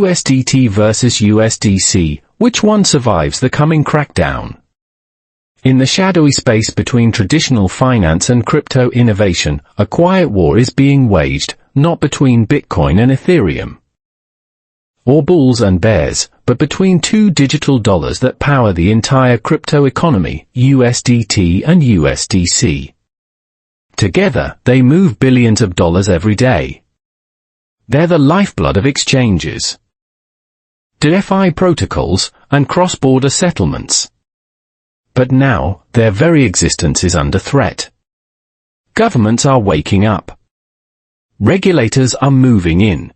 USDT versus USDC, which one survives the coming crackdown? In the shadowy space between traditional finance and crypto innovation, a quiet war is being waged, not between Bitcoin and Ethereum, or bulls and bears, but between two digital dollars that power the entire crypto economy, USDT and USDC. Together, they move billions of dollars every day. They're the lifeblood of exchanges, DeFi protocols, and cross-border settlements. But now, their very existence is under threat. Governments are waking up. Regulators are moving in.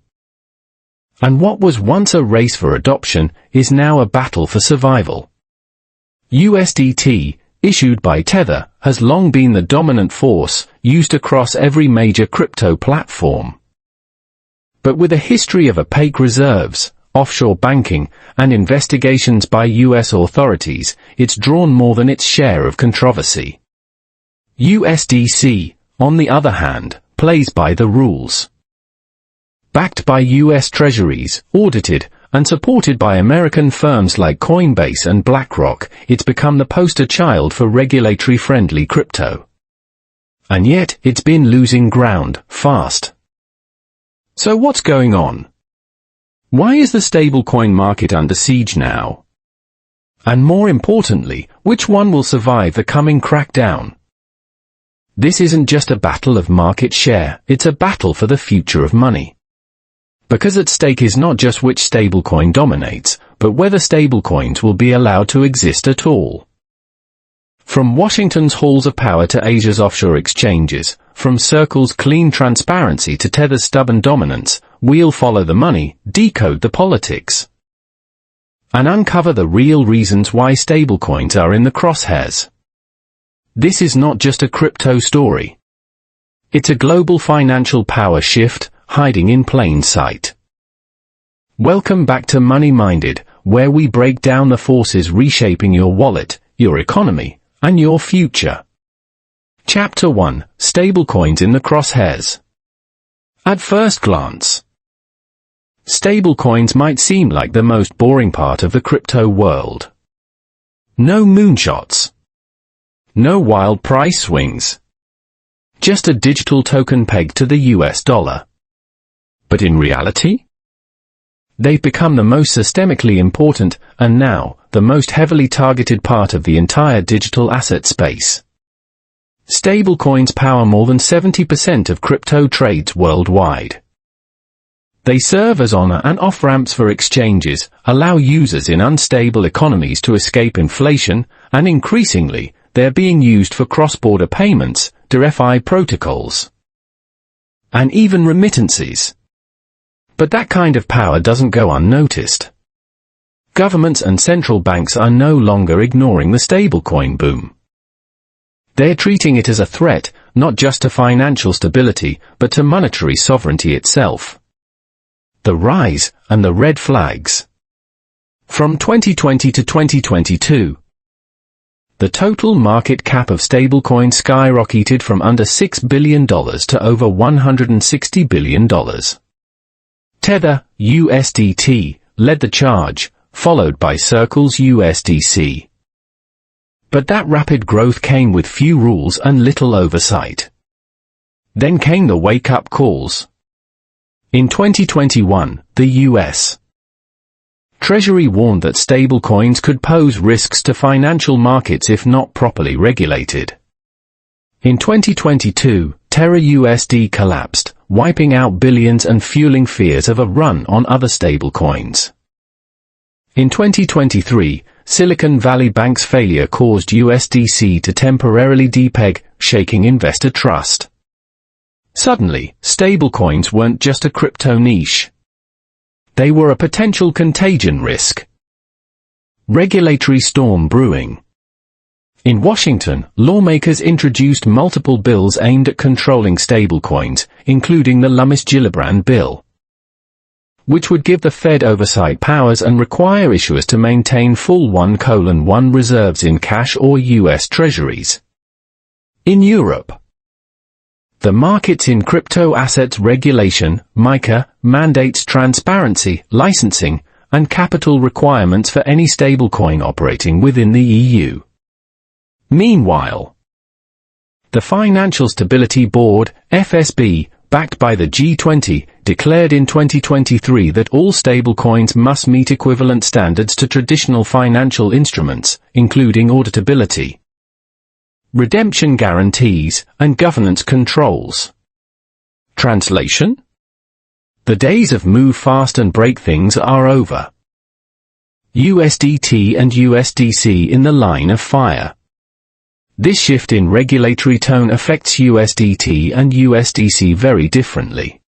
And what was once a race for adoption is now a battle for survival. USDT, issued by Tether, has long been the dominant force, used across every major crypto platform. But with a history of opaque reserves, offshore banking, and investigations by US authorities, it's drawn more than its share of controversy. USDC, on the other hand, plays by the rules. Backed by US treasuries, audited, and supported by American firms like Coinbase and BlackRock, it's become the poster child for regulatory-friendly crypto. And yet, it's been losing ground, fast. So what's going on? Why is the stablecoin market under siege now? And more importantly, which one will survive the coming crackdown? This isn't just a battle of market share, it's a battle for the future of money. Because at stake is not just which stablecoin dominates, but whether stablecoins will be allowed to exist at all. From Washington's halls of power to Asia's offshore exchanges, from Circle's clean transparency to Tether's stubborn dominance, we'll follow the money, decode the politics, and uncover the real reasons why stablecoins are in the crosshairs. This is not just a crypto story. It's a global financial power shift, hiding in plain sight. Welcome back to Money Minded, where we break down the forces reshaping your wallet, your economy, and your future. Chapter 1: Stablecoins in the crosshairs. At first glance, stablecoins might seem like the most boring part of the crypto world. No moonshots. No wild price swings. Just a digital token pegged to the US dollar. But in reality, they've become the most systemically important, and now, the most heavily targeted part of the entire digital asset space. Stablecoins power more than 70% of crypto trades worldwide. They serve as on- and off-ramps for exchanges, allow users in unstable economies to escape inflation, and increasingly, they're being used for cross-border payments, DeFi protocols, and even remittances. But that kind of power doesn't go unnoticed. Governments and central banks are no longer ignoring the stablecoin boom. They're treating it as a threat, not just to financial stability, but to monetary sovereignty itself. The rise, and the red flags. From 2020 to 2022, the total market cap of stablecoins skyrocketed from under $6 billion to over $160 billion. Tether, USDT, led the charge, followed by Circle's USDC. But that rapid growth came with few rules and little oversight. Then came the wake-up calls. In 2021, the U.S. Treasury warned that stablecoins could pose risks to financial markets if not properly regulated. In 2022, Terra USD collapsed, wiping out billions and fueling fears of a run on other stablecoins. In 2023, Silicon Valley Bank's failure caused USDC to temporarily depeg, shaking investor trust. Suddenly, stablecoins weren't just a crypto niche. They were a potential contagion risk. Regulatory storm brewing. In Washington, lawmakers introduced multiple bills aimed at controlling stablecoins, including the Lummis-Gillibrand bill, which would give the Fed oversight powers and require issuers to maintain full 1:1 reserves in cash or U.S. treasuries. In Europe, The Markets in Crypto Assets Regulation, MiCA, mandates transparency, licensing, and capital requirements for any stablecoin operating within the EU. Meanwhile, the Financial Stability Board, FSB, backed by the G20, declared in 2023 that all stablecoins must meet equivalent standards to traditional financial instruments, including auditability, redemption guarantees, and governance controls. Translation? The days of move fast and break things are over. USDT and USDC in the line of fire. This shift in regulatory tone affects USDT and USDC very differently.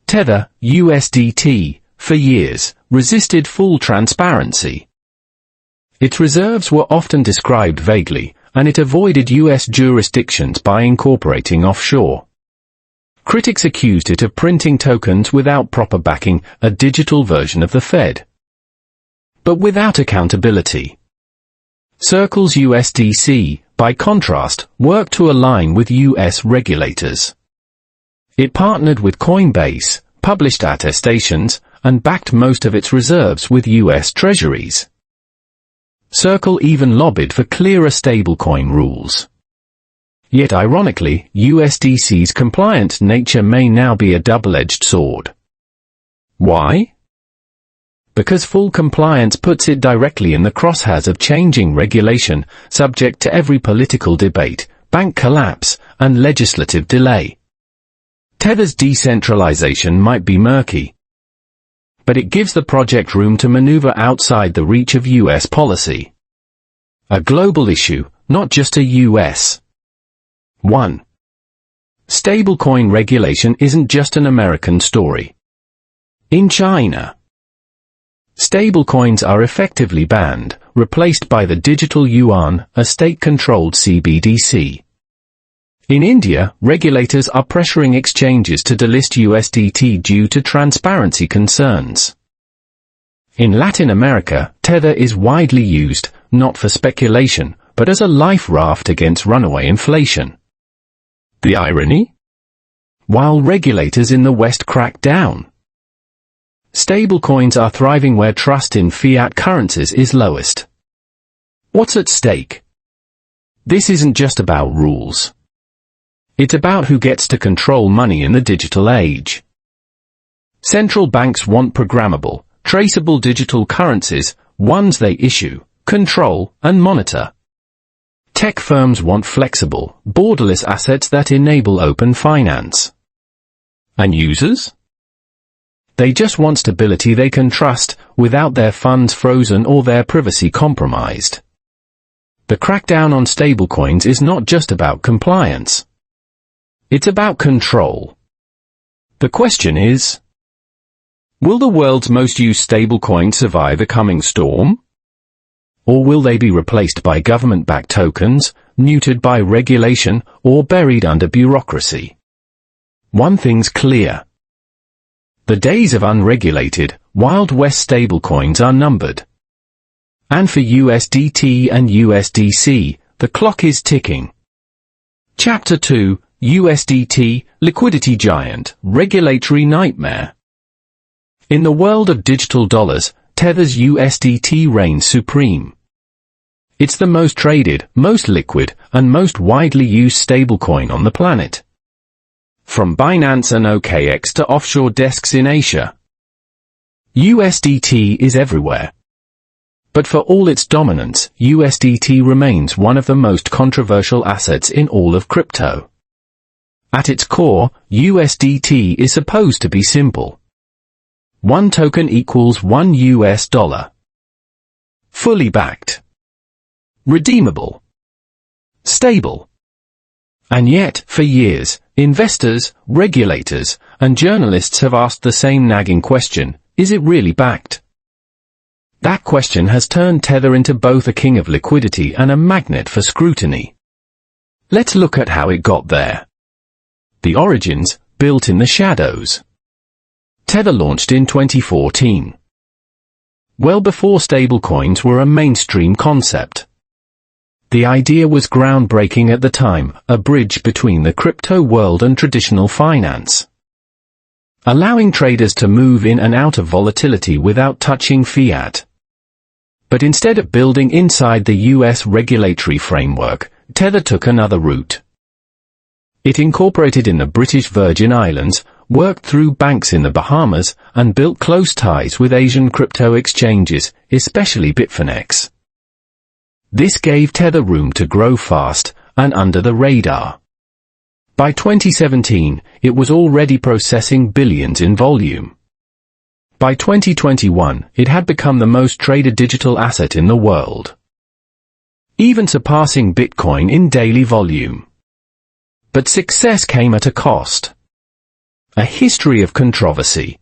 Tether, USDT, for years, resisted full transparency. Its reserves were often described vaguely, and it avoided US jurisdictions by incorporating offshore. Critics accused it of printing tokens without proper backing, a digital version of the Fed. But without accountability. Circle's USDC, by contrast, worked to align with US regulators. It partnered with Coinbase, published attestations, and backed most of its reserves with US treasuries. Circle even lobbied for clearer stablecoin rules. Yet ironically, USDC's compliant nature may now be a double-edged sword. Why? Because full compliance puts it directly in the crosshairs of changing regulation, subject to every political debate, bank collapse, and legislative delay. Tether's decentralization might be murky, but it gives the project room to maneuver outside the reach of US policy. A global issue, not just a US. 1. Stablecoin regulation isn't just an American story. In China, stablecoins are effectively banned, replaced by the digital yuan, a state-controlled CBDC. In India, regulators are pressuring exchanges to delist USDT due to transparency concerns. In Latin America, Tether is widely used, not for speculation, but as a life raft against runaway inflation. The irony? While regulators in the West crack down, stablecoins are thriving where trust in fiat currencies is lowest. What's at stake? This isn't just about rules. It's about who gets to control money in the digital age. Central banks want programmable, traceable digital currencies, ones they issue, control, and monitor. Tech firms want flexible, borderless assets that enable open finance. And users? They just want stability they can trust, without their funds frozen or their privacy compromised. The crackdown on stablecoins is not just about compliance. It's about control. The question is, will the world's most used stablecoin survive a coming storm? Or will they be replaced by government-backed tokens, neutered by regulation, or buried under bureaucracy? One thing's clear. The days of unregulated, Wild West stablecoins are numbered. And for USDT and USDC, the clock is ticking. Chapter 2, USDT, Liquidity Giant, Regulatory Nightmare. In the world of digital dollars, Tether's USDT reigns supreme. It's the most traded, most liquid, and most widely used stablecoin on the planet. From Binance and OKX to offshore desks in Asia, USDT is everywhere. But for all its dominance, USDT remains one of the most controversial assets in all of crypto. At its core, USDT is supposed to be simple. One token equals $1. Fully backed. Redeemable. Stable. And yet, for years, investors, regulators, and journalists have asked the same nagging question, is it really backed? That question has turned Tether into both a king of liquidity and a magnet for scrutiny. Let's look at how it got there. The origins, built in the shadows. Tether launched in 2014. Well before stablecoins were a mainstream concept. The idea was groundbreaking at the time, a bridge between the crypto world and traditional finance, allowing traders to move in and out of volatility without touching fiat. But instead of building inside the US regulatory framework, Tether took another route. It incorporated in the British Virgin Islands, worked through banks in the Bahamas, and built close ties with Asian crypto exchanges, especially Bitfinex. This gave Tether room to grow fast and under the radar. By 2017, it was already processing billions in volume. By 2021, it had become the most traded digital asset in the world, even surpassing Bitcoin in daily volume. But success came at a cost. A history of controversy.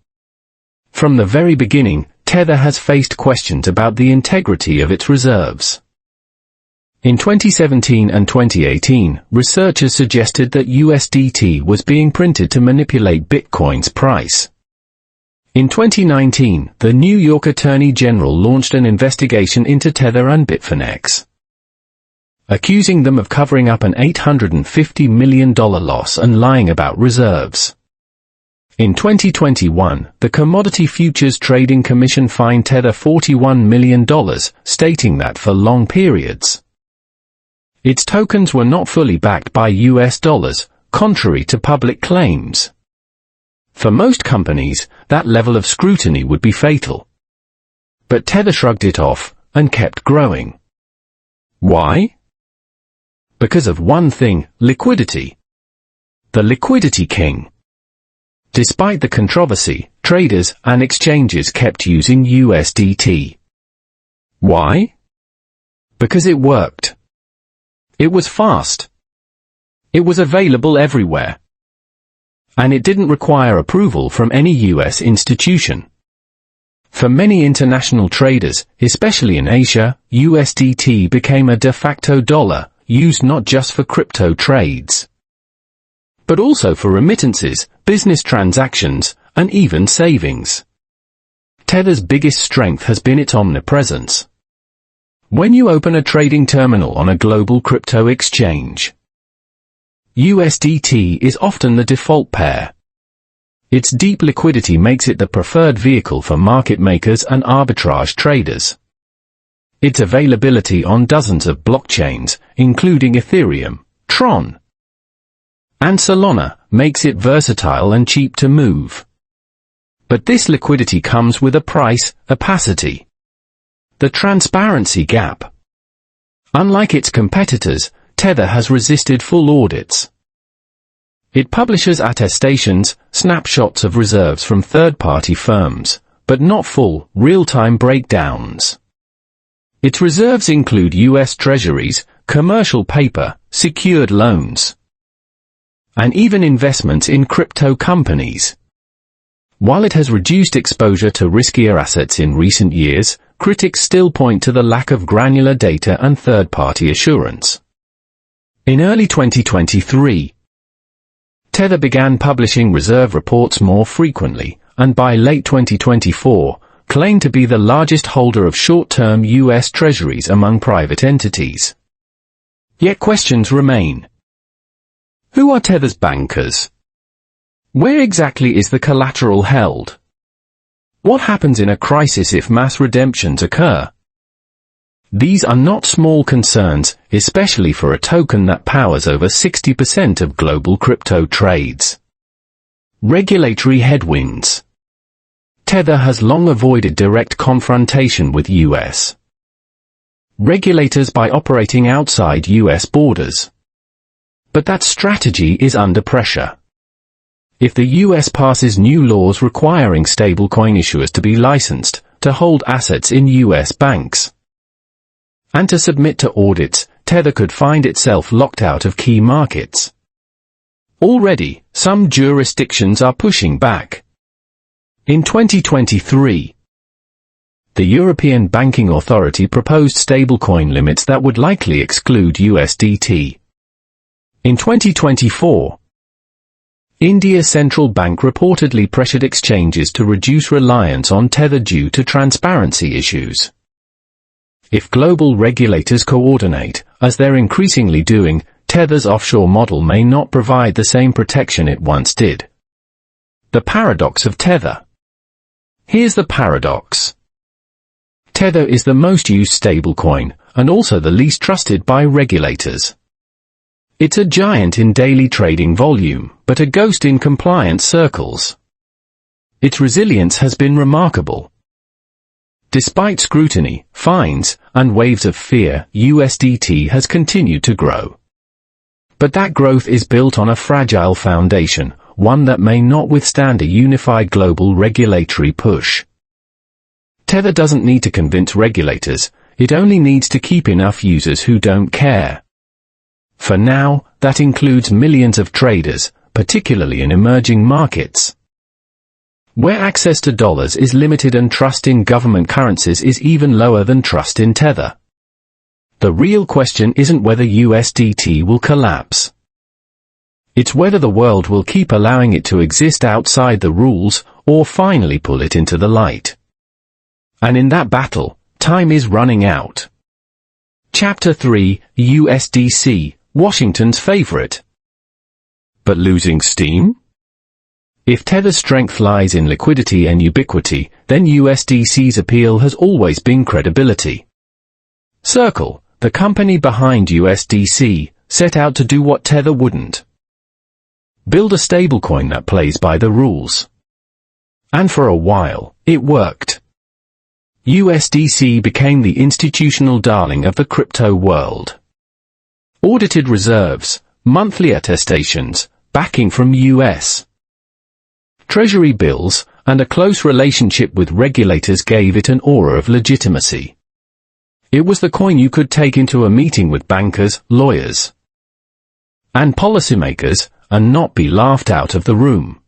From the very beginning, Tether has faced questions about the integrity of its reserves. In 2017 and 2018, researchers suggested that USDT was being printed to manipulate Bitcoin's price. In 2019, the New York Attorney General launched an investigation into Tether and Bitfinex, accusing them of covering up an $850 million loss and lying about reserves. In 2021, the Commodity Futures Trading Commission fined Tether $41 million, stating that for long periods, its tokens were not fully backed by US dollars, contrary to public claims. For most companies, that level of scrutiny would be fatal. But Tether shrugged it off, and kept growing. Why? Because of one thing, liquidity. The liquidity king. Despite the controversy, traders and exchanges kept using USDT. Why? Because it worked. It was fast. It was available everywhere. And it didn't require approval from any US institution. For many international traders, especially in Asia, USDT became a de facto dollar, used not just for crypto trades, but also for remittances, business transactions, and even savings. Tether's biggest strength has been its omnipresence. When you open a trading terminal on a global crypto exchange, USDT is often the default pair. Its deep liquidity makes it the preferred vehicle for market makers and arbitrage traders. Its availability on dozens of blockchains, including Ethereum, Tron, and Solana, makes it versatile and cheap to move. But this liquidity comes with a price, opacity. The transparency gap. Unlike its competitors, Tether has resisted full audits. It publishes attestations, snapshots of reserves from third-party firms, but not full, real-time breakdowns. Its reserves include US Treasuries, commercial paper, secured loans, and even investments in crypto companies. While it has reduced exposure to riskier assets in recent years, critics still point to the lack of granular data and third-party assurance. In early 2023, Tether began publishing reserve reports more frequently, and by late 2024, claimed to be the largest holder of short-term US Treasuries among private entities. Yet questions remain. Who are Tether's bankers? Where exactly is the collateral held? What happens in a crisis if mass redemptions occur? These are not small concerns, especially for a token that powers over 60% of global crypto trades. Regulatory headwinds. Tether has long avoided direct confrontation with US regulators by operating outside US borders. But that strategy is under pressure. If the US passes new laws requiring stablecoin issuers to be licensed, to hold assets in US banks, and to submit to audits, Tether could find itself locked out of key markets. Already, some jurisdictions are pushing back. In 2023, the European Banking Authority proposed stablecoin limits that would likely exclude USDT. In 2024, India's central bank reportedly pressured exchanges to reduce reliance on Tether due to transparency issues. If global regulators coordinate, as they're increasingly doing, Tether's offshore model may not provide the same protection it once did. The paradox of Tether. Here's the paradox. Tether is the most used stablecoin, and also the least trusted by regulators. It's a giant in daily trading volume, but a ghost in compliance circles. Its resilience has been remarkable. Despite scrutiny, fines, and waves of fear, USDT has continued to grow. But that growth is built on a fragile foundation, one that may not withstand a unified global regulatory push. Tether doesn't need to convince regulators, it only needs to keep enough users who don't care. For now, that includes millions of traders, particularly in emerging markets, where access to dollars is limited and trust in government currencies is even lower than trust in Tether. The real question isn't whether USDT will collapse. It's whether the world will keep allowing it to exist outside the rules, or finally pull it into the light. And in that battle, time is running out. Chapter 3, USDC, Washington's favorite. But losing steam? If Tether's strength lies in liquidity and ubiquity, then USDC's appeal has always been credibility. Circle, the company behind USDC, set out to do what Tether wouldn't. Build a stablecoin that plays by the rules. And for a while, it worked. USDC became the institutional darling of the crypto world. Audited reserves, monthly attestations, backing from U.S. Treasury bills, and a close relationship with regulators gave it an aura of legitimacy. It was the coin you could take into a meeting with bankers, lawyers, and policymakers, and not be laughed out of the room.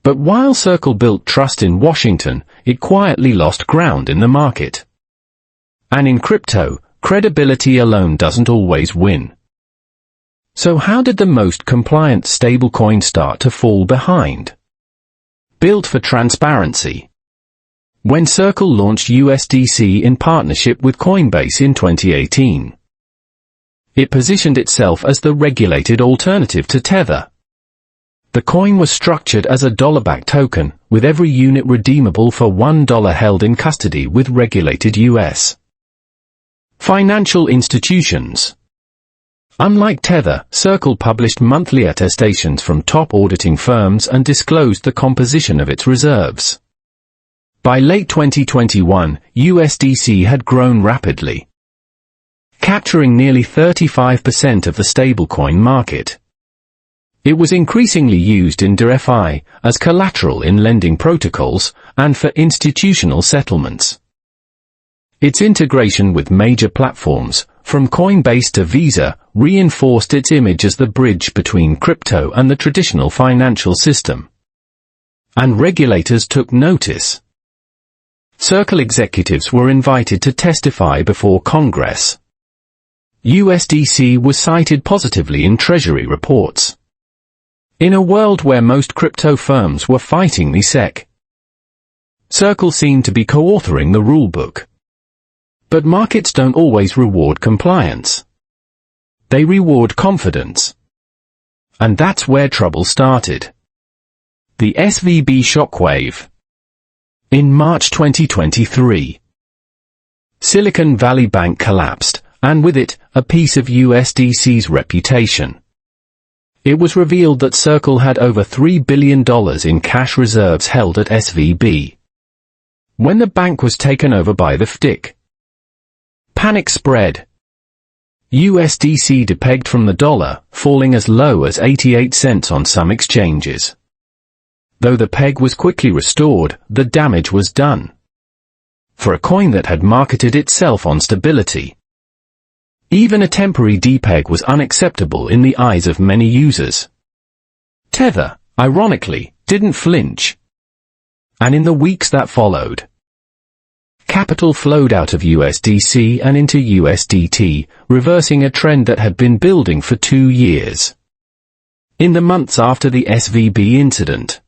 But while Circle built trust in Washington, it quietly lost ground in the market. And in crypto, credibility alone doesn't always win. So how did the most compliant stablecoin start to fall behind? Built for transparency. When Circle launched USDC in partnership with Coinbase in 2018, it positioned itself as the regulated alternative to Tether. The coin was structured as a dollar-backed token, with every unit redeemable for $1 held in custody with regulated U.S. financial institutions. Unlike Tether, Circle published monthly attestations from top auditing firms and disclosed the composition of its reserves. By late 2021, USDC had grown rapidly, capturing nearly 35% of the stablecoin market. It was increasingly used in DeFi, as collateral in lending protocols, and for institutional settlements. Its integration with major platforms, from Coinbase to Visa, reinforced its image as the bridge between crypto and the traditional financial system. And regulators took notice. Circle executives were invited to testify before Congress. USDC was cited positively in Treasury reports. In a world where most crypto firms were fighting the SEC, Circle seemed to be co-authoring the rulebook. But markets don't always reward compliance. They reward confidence. And that's where trouble started. The SVB shockwave. In March 2023, Silicon Valley Bank collapsed, and with it, a piece of USDC's reputation. It was revealed that Circle had over $3 billion in cash reserves held at SVB. When the bank was taken over by the FTX, panic spread. USDC depegged from the dollar, falling as low as 88 cents on some exchanges. Though the peg was quickly restored, the damage was done. For a coin that had marketed itself on stability, even a temporary depeg was unacceptable in the eyes of many users. Tether, ironically, didn't flinch. And in the weeks that followed, capital flowed out of USDC and into USDT, reversing a trend that had been building for 2 years. In the months after the SVB incident,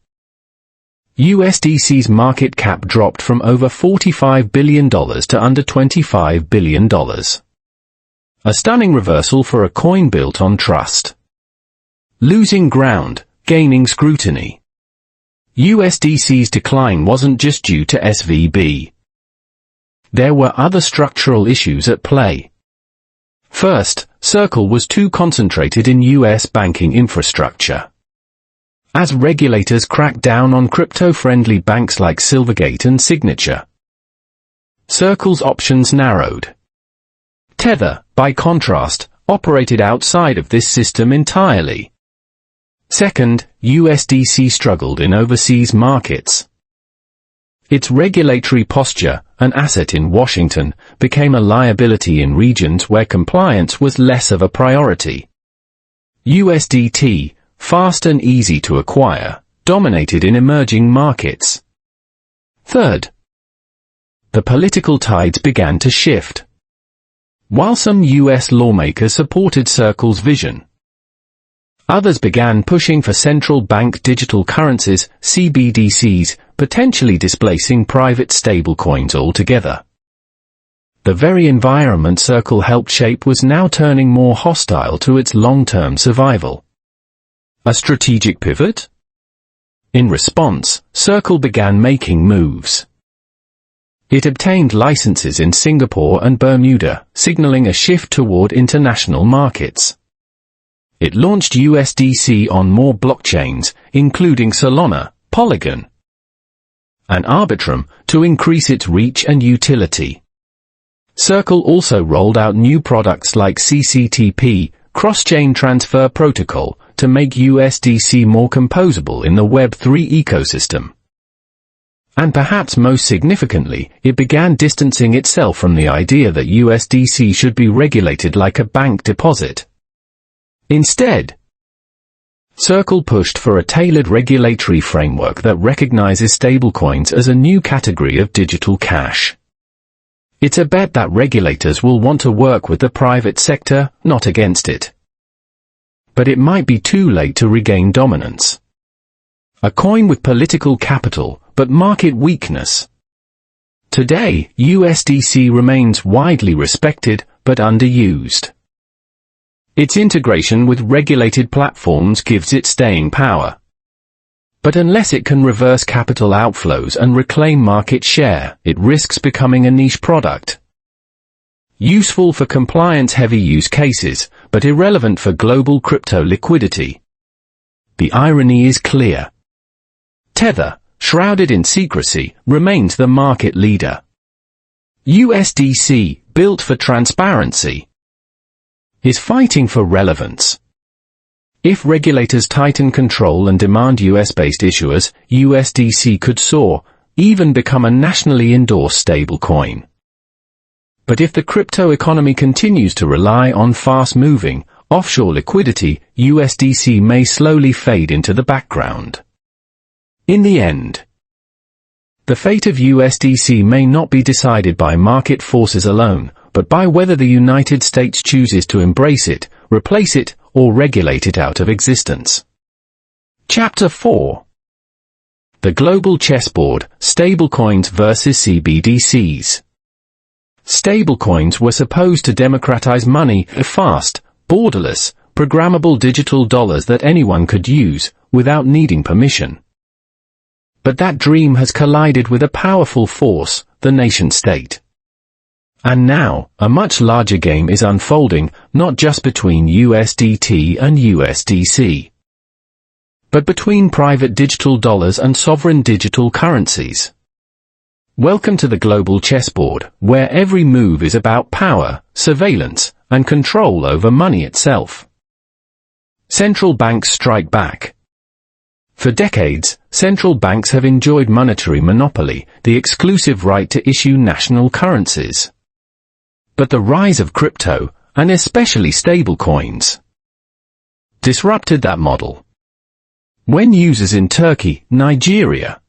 USDC's market cap dropped from over $45 billion to under $25 billion. A stunning reversal for a coin built on trust. Losing ground, gaining scrutiny. USDC's decline wasn't just due to SVB. There were other structural issues at play. First, Circle was too concentrated in US banking infrastructure. As regulators cracked down on crypto-friendly banks like Silvergate and Signature, Circle's options narrowed. Tether, by contrast, operated outside of this system entirely. Second, USDC struggled in overseas markets. Its regulatory posture, an asset in Washington, became a liability in regions where compliance was less of a priority. USDT, fast and easy to acquire, dominated in emerging markets. Third, the political tides began to shift. While some US lawmakers supported Circle's vision, others began pushing for central bank digital currencies, CBDCs, potentially displacing private stablecoins altogether. The very environment Circle helped shape was now turning more hostile to its long-term survival. A strategic pivot? In response, Circle began making moves. It obtained licenses in Singapore and Bermuda, signaling a shift toward international markets. It launched USDC on more blockchains, including Solana, Polygon, and Arbitrum, to increase its reach and utility. Circle also rolled out new products like CCTP, Cross-Chain Transfer Protocol, to make USDC more composable in the Web3 ecosystem. And perhaps most significantly, it began distancing itself from the idea that USDC should be regulated like a bank deposit. Instead, Circle pushed for a tailored regulatory framework that recognizes stablecoins as a new category of digital cash. It's a bet that regulators will want to work with the private sector, not against it. But it might be too late to regain dominance. A coin with political capital, but market weakness. Today, USDC remains widely respected, but underused. Its integration with regulated platforms gives it staying power. But unless it can reverse capital outflows and reclaim market share, it risks becoming a niche product. Useful for compliance-heavy use cases, but irrelevant for global crypto liquidity. The irony is clear. Tether, shrouded in secrecy, remains the market leader. USDC, built for transparency, is fighting for relevance. If regulators tighten control and demand US-based issuers, USDC could soar, even become a nationally endorsed stablecoin. But if the crypto economy continues to rely on fast-moving, offshore liquidity, USDC may slowly fade into the background. In the end, the fate of USDC may not be decided by market forces alone, but by whether the United States chooses to embrace it, replace it, or regulate it out of existence. Chapter 4. The Global Chessboard, Stablecoins versus CBDCs. Stablecoins were supposed to democratize money, fast, borderless, programmable digital dollars that anyone could use, without needing permission. But that dream has collided with a powerful force, the nation-state. And now, a much larger game is unfolding, not just between USDT and USDC, but between private digital dollars and sovereign digital currencies. Welcome to the global chessboard, where every move is about power, surveillance, and control over money itself. Central banks strike back. For decades, central banks have enjoyed monetary monopoly, the exclusive right to issue national currencies. But the rise of crypto, and especially stablecoins, disrupted that model. When users in Turkey, Nigeria,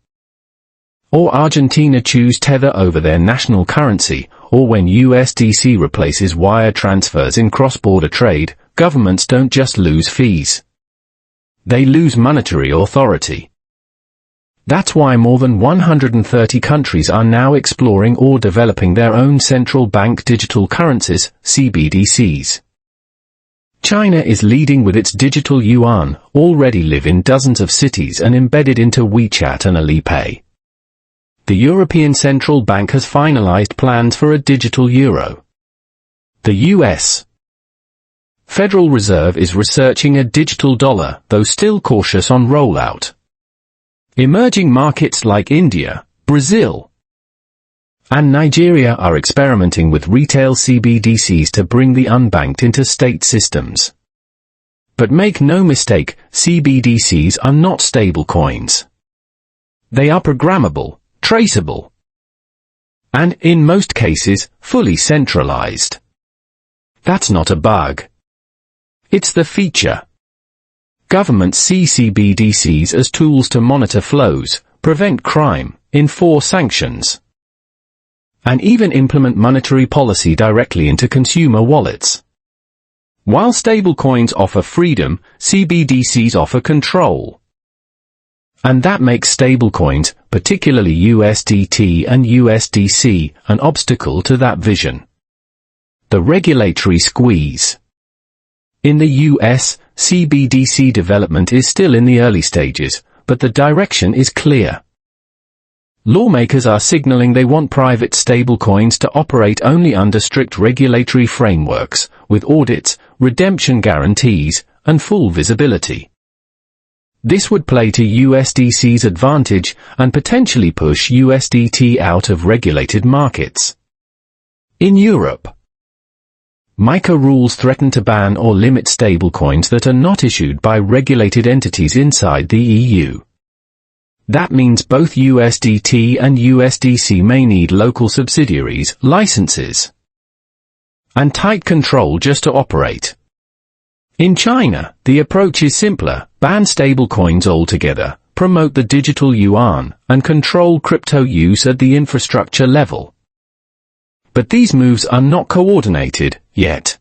or Argentina choose Tether over their national currency, or when USDC replaces wire transfers in cross-border trade, governments don't just lose fees. They lose monetary authority. That's why more than 130 countries are now exploring or developing their own central bank digital currencies, CBDCs. China is leading with its digital yuan, already live in dozens of cities and embedded into WeChat and Alipay. The European Central Bank has finalized plans for a digital euro. The U.S. Federal Reserve is researching a digital dollar, though still cautious on rollout. Emerging markets like India, Brazil, and Nigeria are experimenting with retail CBDCs to bring the unbanked into state systems. But make no mistake, CBDCs are not stablecoins. They are programmable, traceable, and, in most cases, fully centralized. That's not a bug. It's the feature. Governments see CBDCs as tools to monitor flows, prevent crime, enforce sanctions, and even implement monetary policy directly into consumer wallets. While stablecoins offer freedom, CBDCs offer control. And that makes stablecoins, particularly USDT and USDC, an obstacle to that vision. The regulatory squeeze. In the US, CBDC development is still in the early stages, but the direction is clear. Lawmakers are signaling they want private stablecoins to operate only under strict regulatory frameworks, with audits, redemption guarantees, and full visibility. This would play to USDC's advantage and potentially push USDT out of regulated markets. In Europe, MiCA rules threaten to ban or limit stablecoins that are not issued by regulated entities inside the EU. That means both USDT and USDC may need local subsidiaries, licenses, and tight control just to operate. In China, the approach is simpler: ban stablecoins altogether, promote the digital yuan, and control crypto use at the infrastructure level. But these moves are not coordinated, yet.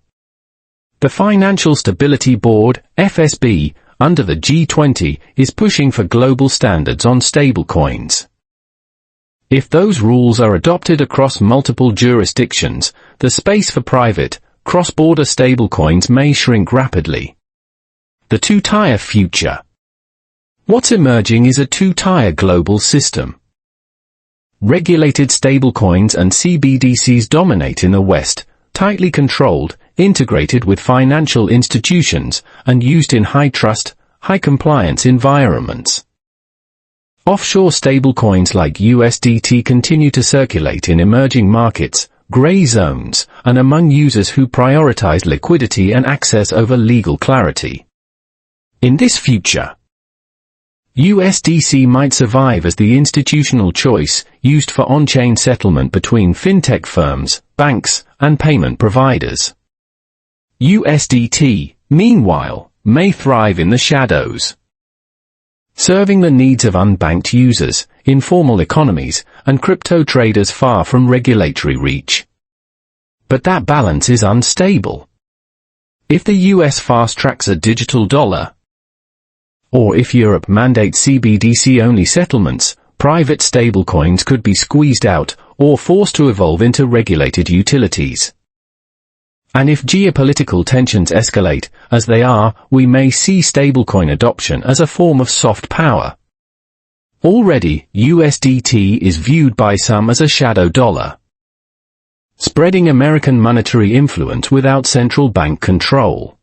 The Financial Stability Board, FSB, under the G20, is pushing for global standards on stablecoins. If those rules are adopted across multiple jurisdictions, the space for private, cross-border stablecoins may shrink rapidly. The two-tier future. What's emerging is a two-tier global system. Regulated stablecoins and CBDCs dominate in the West, tightly controlled, integrated with financial institutions, and used in high-trust, high-compliance environments. Offshore stablecoins like USDT continue to circulate in emerging markets, gray zones, and among users who prioritize liquidity and access over legal clarity. In this future, USDC might survive as the institutional choice, used for on-chain settlement between fintech firms, banks, and payment providers. USDT, meanwhile, may thrive in the shadows, serving the needs of unbanked users, informal economies, and crypto traders far from regulatory reach. But that balance is unstable. If the US fast-tracks a digital dollar, or if Europe mandates CBDC-only settlements, private stablecoins could be squeezed out, or forced to evolve into regulated utilities. And if geopolitical tensions escalate, as they are, we may see stablecoin adoption as a form of soft power. Already, USDT is viewed by some as a shadow dollar, spreading American monetary influence without central bank control.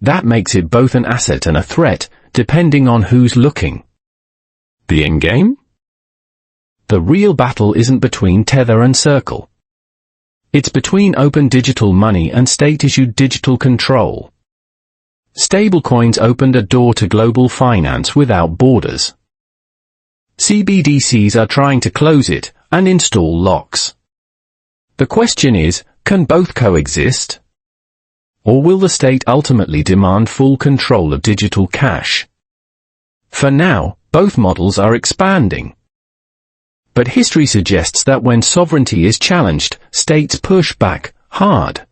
That makes it both an asset and a threat, depending on who's looking. The endgame? The real battle isn't between Tether and Circle. It's between open digital money and state-issued digital control. Stablecoins opened a door to global finance without borders. CBDCs are trying to close it and install locks. The question is, can both coexist? Or will the state ultimately demand full control of digital cash? For now, both models are expanding. But history suggests that when sovereignty is challenged, states push back hard.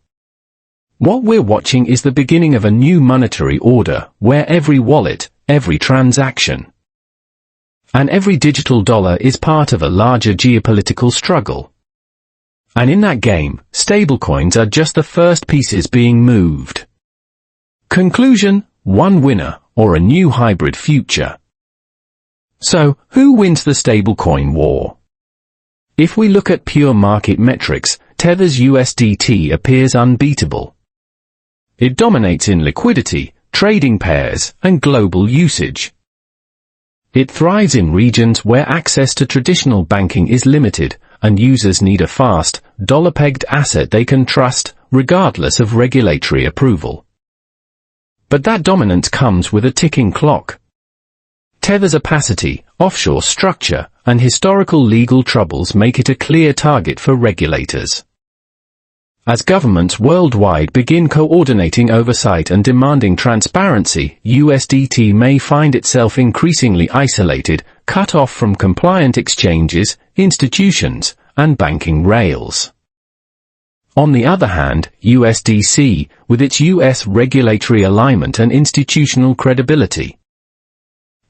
What we're watching is the beginning of a new monetary order, where every wallet, every transaction, And every digital dollar is part of a larger geopolitical struggle. And in that game, stablecoins are just the first pieces being moved. Conclusion: one winner, or a new hybrid future. So, who wins the stablecoin war? If we look at pure market metrics, Tether's USDT appears unbeatable. It dominates in liquidity, trading pairs, and global usage. It thrives in regions where access to traditional banking is limited, and users need a fast, dollar-pegged asset they can trust, regardless of regulatory approval. But that dominance comes with a ticking clock. Tether's opacity, offshore structure, and historical legal troubles make it a clear target for regulators. As governments worldwide begin coordinating oversight and demanding transparency, USDT may find itself increasingly isolated, cut off from compliant exchanges, institutions, and banking rails. On the other hand, USDC, with its US regulatory alignment and institutional credibility,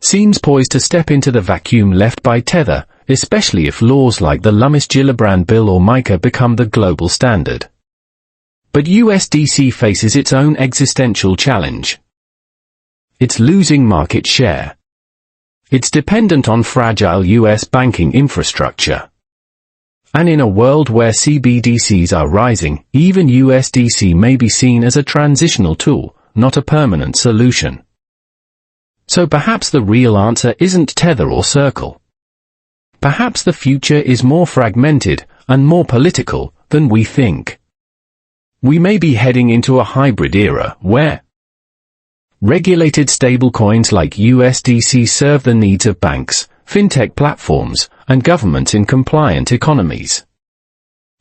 seems poised to step into the vacuum left by Tether, especially if laws like the Lummis-Gillibrand Bill or MiCA become the global standard. But USDC faces its own existential challenge. It's losing market share. It's dependent on fragile US banking infrastructure. And in a world where CBDCs are rising, even USDC may be seen as a transitional tool, not a permanent solution. So perhaps the real answer isn't Tether or Circle. Perhaps the future is more fragmented and more political than we think. We may be heading into a hybrid era where regulated stablecoins like USDC serve the needs of banks, fintech platforms, and governments in compliant economies.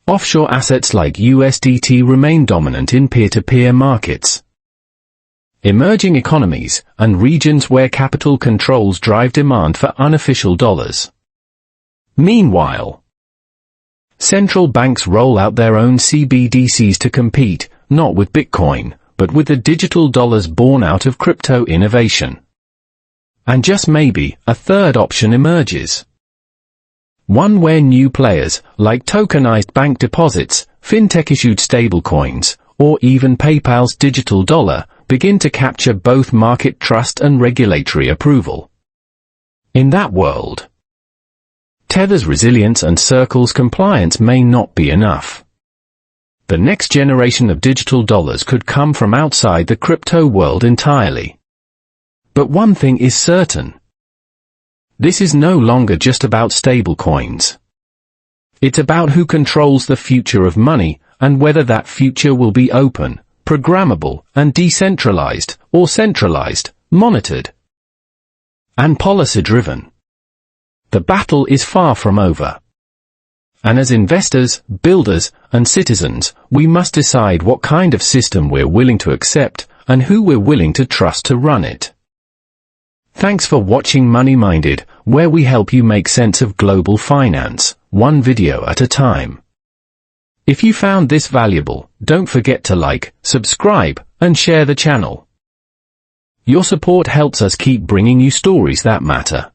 Offshore assets like USDT remain dominant in peer-to-peer markets. Emerging economies and regions where capital controls drive demand for unofficial dollars. Meanwhile, central banks roll out their own CBDCs to compete, not with Bitcoin, but with the digital dollars born out of crypto innovation. And just maybe, a third option emerges. One where new players, like tokenized bank deposits, fintech-issued stablecoins, or even PayPal's digital dollar, begin to capture both market trust and regulatory approval. In that world, Tether's resilience and Circle's compliance may not be enough. The next generation of digital dollars could come from outside the crypto world entirely. But one thing is certain. This is no longer just about stablecoins. It's about who controls the future of money, and whether that future will be open, programmable, and decentralized, or centralized, monitored, and policy-driven. The battle is far from over. And as investors, builders, and citizens, we must decide what kind of system we're willing to accept, and who we're willing to trust to run it. Thanks for watching Money Minded, where we help you make sense of global finance, one video at a time. If you found this valuable, don't forget to like, subscribe, and share the channel. Your support helps us keep bringing you stories that matter.